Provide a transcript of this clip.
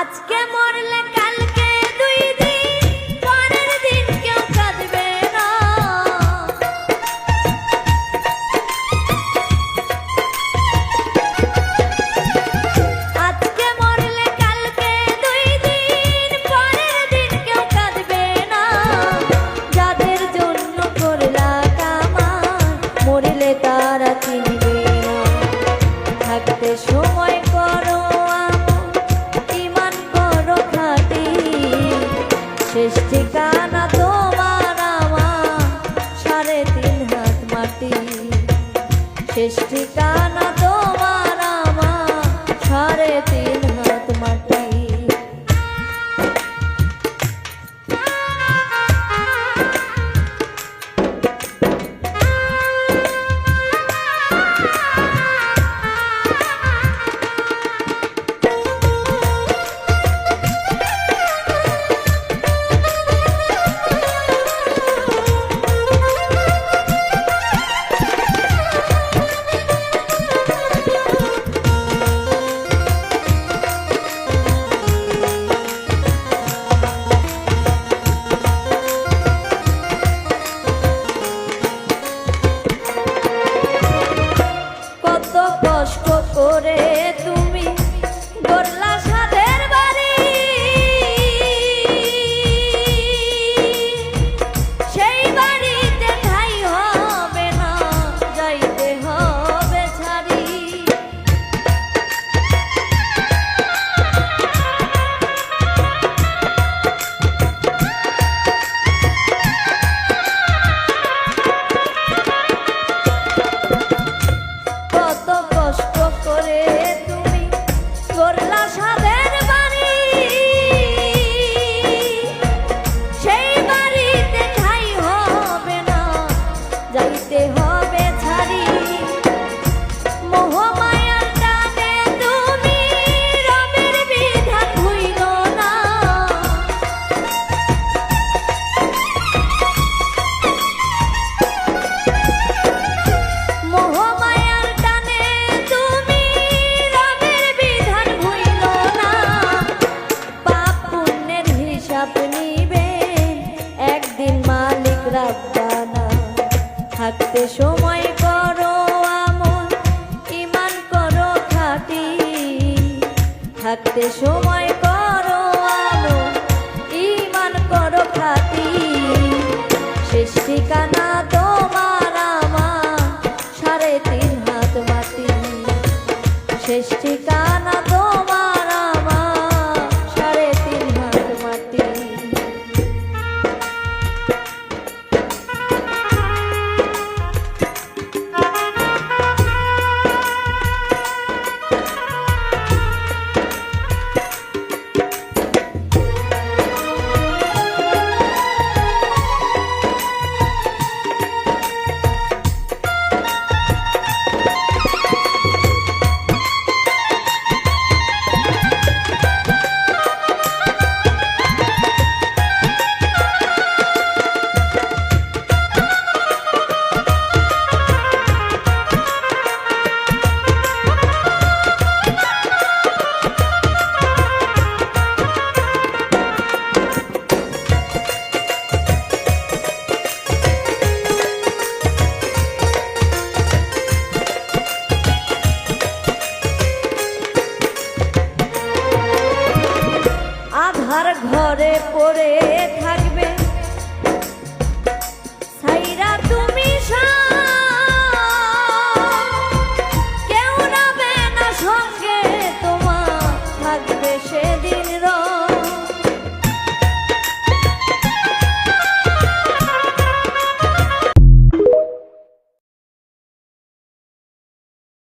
আজকে মরলে কালকে 2 দিন পরের দিন কেউ কাঁদবে না। আজকে মরলে কালকে 2 দিন পরের দিন কেউ কাঁদবে না। যাদের জন্য করলা কামাই মরলে তারা চিনবে না। থাকতে সময় করো শেষ ঠিকানা তোমার আমার 3.5 হাত মাটি। শেষ ঠিকানা তোমার আমার 3.5 হাত মাটি। কষ্ট করে তুমি গড়লা সাধের বাড়ি, সেই বাড়িতে ঠাই হবে না, যাইতে হবে ছাড়ি। কত কষ্ট করে তুমি গড়লা সাধের বাড়ি, সেই বাড়িতে ঠাই হবে না, যাইতে হবে ছাড়ি। মোহমায়ার টানে তুমি রবের বিধান ভুইলো না। মোহমায়ার টানে তুমি রবের বিধান ভুইলো না। পাপ পুণ্যের হিসাব নিবে একদিন মালিক রাব্বানা। থাকতে সময় করো আমল, ঈমান করো খাঁটি। থাকতে সময় করো আমল, ঈমান করো খাঁটি। শেষ ঠিকানা তোমার আমার 3.5 হাত মাটি। শেষ ঠিকানা তোমার আমার 3.5 হাত মাটি। আধার ঘরে পড়ে